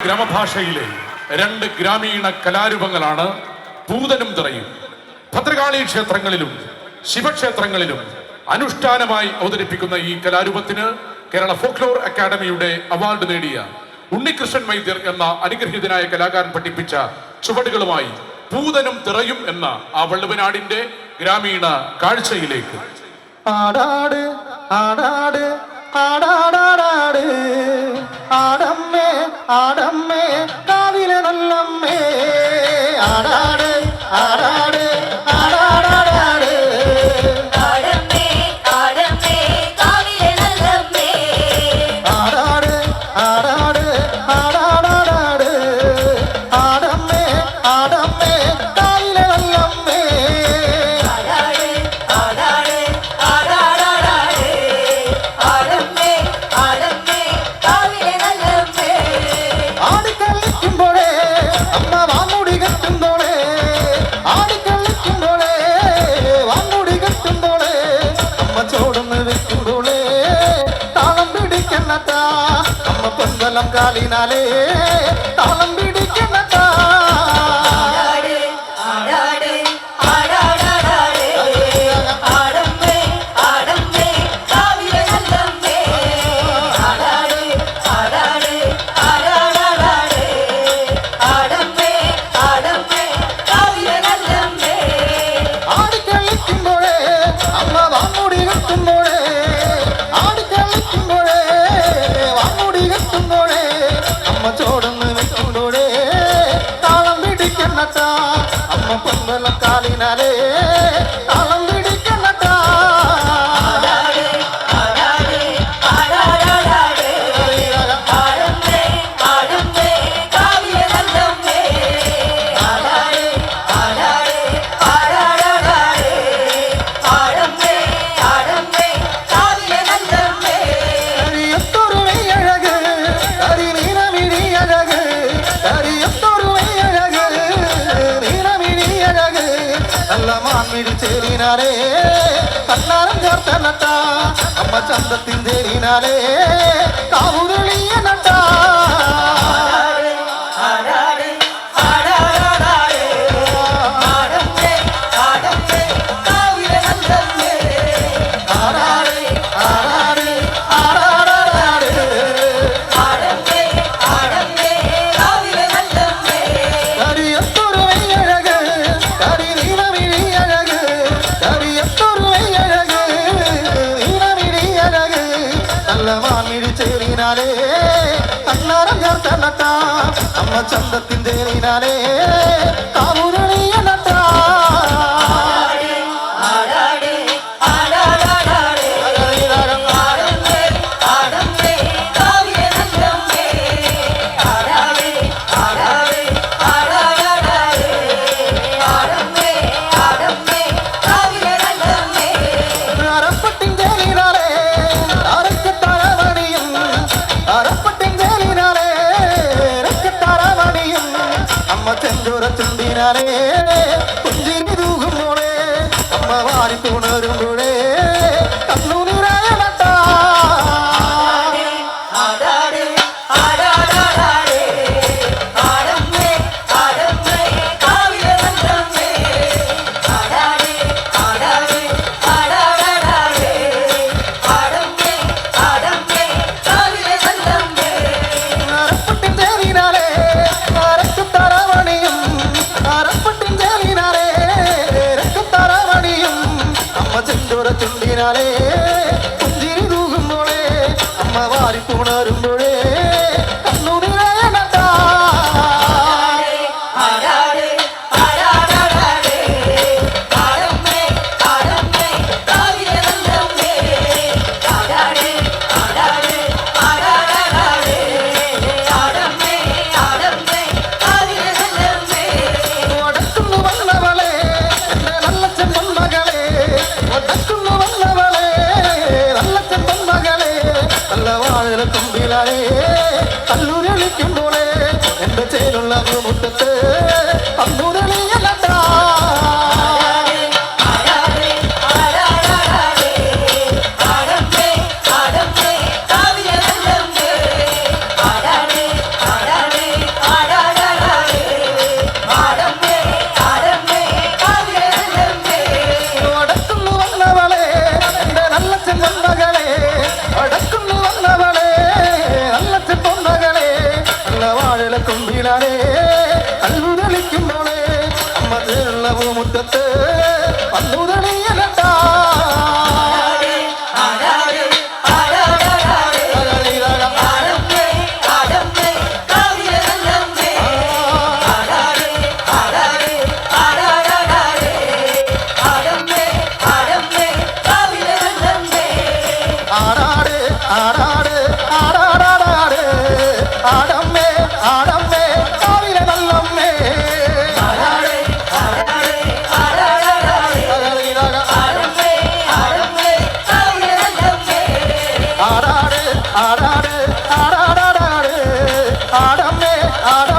ഗ്രാമഭാഷയിലെ രണ്ട് ഗ്രാമീണ കലാരൂപങ്ങളാണ് പൂതനും തിറയും. ഭദ്രകാളി ക്ഷേത്രങ്ങളിലും ശിവക്ഷേത്രങ്ങളിലും അനുഷ്ഠാനമായി അവതരിപ്പിക്കുന്ന ഈ കലാരൂപത്തിന് കേരള ഫോക്ലോർ അക്കാദമിയുടെ അവാർഡ് നേടിയ ഉണ്ണികൃഷ്ണൻ വൈദ്യർ എന്ന അനുഗ്രഹീതനായ കലാകാരൻ പഠിപ്പിച്ച ചുവടുകളുമായി പൂതനും തിറയും എന്ന ആ വള്ളുവനാടിന്റെ ഗ്രാമീണ കാഴ്ചയിലേക്ക്. ആടാട് ആടാട് ആടാടാടാട് ആടമ്മേ ആടമ്മേ കാവിലെ നല്ലമ്മേ ആടാട് ആടാട് ആടാടാടാട് ആടമ്മേ ആടമ്മേ കാവിലെ നല്ലമ്മേ ആടാട് ആടാട് ആടാടാടാട് ആടമ്മേ ആടമ്മേ കാവിലെ നല്ലമ്മേ ആടാട് ആടാട് ആടാടാടാട് ആടമ്മേ ആടമ്മേ കാവിലെ നല്ലമ്മേ ആടിക്കളിക്കുമ്പോഴേ അമ്മ വാങ്ങുടി കെട്ടുമ്പോഴേ ആടിക്കളിക്കുമ്പോഴേ വാങ്ങുടി കെട്ടുമ്പോഴേ അമ്മ ചോടുന്ന് വെക്കുമ്പോഴേ താളം പിടിക്കുന്നതാ അമ്മ പൊന്തലം കാലിനാലേ താളം പിടിക്കുന്നതാ ആടാട് ആടാട് ആടാടാടാട് ആടമ്മേ ആടമ്മേ കാവിലെ നല്ലമ്മേ ആടാട് ആടാട് ആടാടാടാട് ആടമ്മേ ആടമ്മേ കാവിലെ നല്ലമ്മേ ആടിക്കളിക്കുമ്പോഴേ അമ്മ വാങ്ങുടി കെട്ടുമ്പോഴേ ആടിക്കളിക്കുമ്പോഴേ വാങ്ങുടി കെട്ടുമ്പോഴേ അമ്മ ചോടുന്ന് വെക്കുമ്പോഴേ താളം പിടിക്കുന്നതാ അമ്മ പൊമ്പലം കാലിനാലേ താളം പിടിക്കുന്നതാ ആടാട് ആടാട് ആടാടാടാട് ആടമ്മേ ആടമ്മേ കാവിലെ നല്ലമ്മേ ആടാട് ആടാട് ആടാടാടാട് ആടമ്മേ ആടമ്മേ കാവിലെ നല്ലമ്മേ കരിയത്തൊരു വെയ്യഴക് കരിനീലമിഴി അഴക് കരിയത്തൊരു വെയ്യഴക് നീലമിഴി അഴക് നല്ല മാൻമിഴി ചേരിനാലേ കണ്ണാരം ചേർത്തനട്ടാ അമ്മ ചന്തത്തിൻ ചേരിനാലേ കാവുരുളിയ നട്ടാ ആടാട് ആടാടാടാട് ആടമ്മേ ആടമ്മേ കാവിലെ നല്ലമ്മേ ആടാട് ആടാട് ആടാടാട് ആടമ്മേ ആടമ്മേ കാവിലെ നല്ലമ്മേ കരിയത്തൊരു വെയ്യഴക് കരിനീലമിഴി അഴക് കരിയത്തൊരു വെയ്യഴക് നീലമിഴി അഴക് നല്ല മാൻമിഴി ചേരിനാലേ കണ്ണാരം ചേർത്തനട്ടാ അമ്മ ചന്തത്തിൻ ചേരിനാലേ കാവുരുളിയ നട്ടാ ആടാട് ആടാടാടാട് ആടമ്മേ ആടമ്മേ കാവിലെ നല്ലമ്മേ ആടാട് ആടാട് ആടാടാടാട് ആടമ്മേ ആടമ്മേ കാവിലെ നല്ലമ്മേ അരപ്പട്ടിൻ ചേരിനാലേ അരക്കത്തറമണിയും അരപ്പട്ടിൻ ചേരിനാലേ രക്കത്തറമണിയും അമ്മ ചെഞ്ചോര ചുണ്ടിനാലേ പുഞ്ചിരി തൂകുമ്പോഴേ അമ്മ വാരി തുണരുമ്പോഴേ കണ്ണു നിറയണട്ടാ ആടാട് ആടാടാടാട് ആടമ്മേ ആടമ്മേ കാവിലെ നല്ലമ്മേ ആടാട് ആടാട് ആടാടാടാട് ആടമ്മേ ആടമ്മേ കാവിലെ നല്ലമ്മേ അരപ്പട്ടിൻ ചേരിനാലേ അരക്കത്തറമണിയും അരപ്പട്ടിൻ ചേരിനാലേ രക്കത്തറമണിയും അമ്മ ചെഞ്ചോര ചുണ്ടിനാലേ പുഞ്ചിരി തൂകുമ്പോഴേ അമ്മ വാരി തുണരുമ്പോഴേ കണ്ണു നിറയണട്ടാ ആടാട് ആടാടാടാട് ആടമ്മേ ആടമ്മേ കാവിലെ നല്ലമ്മേ ആടാട് ആടാട് ആടാടാടാട് ആടമ്മേ ആടമ്മേ കാവിലെ നല്ലമ്മേ ഒടക്കുന്നു വന്നവളെ എന്റെ നല്ലച്ചൻ പൊന്മകളെ ഒടക്കുന്നു വന്നവളെ നല്ലച്ചൻ പൊന്മകളെ നല്ല വാഴ തുമ്പിലാളെ കല്ലൂരളിക്കുമ്പോളെ എന്റെ ചേലുള്ള മുറ്റത്ത് കല്ലൂരളിയല്ലട്ടാ ആടാട് ആടാടാടാട് ആടമ്മേ ആടമ്മേ കാവിലെ നല്ലമ്മേ ആടാട് ആടാട് തുമ്പിലാലേ കല്ലുതളിക്കുമ്പോളേ അമ്മ തേറുള്ള മുറ്റത്ത് വന്നുതളിയലട്ടാ ആടമ്മേ ആട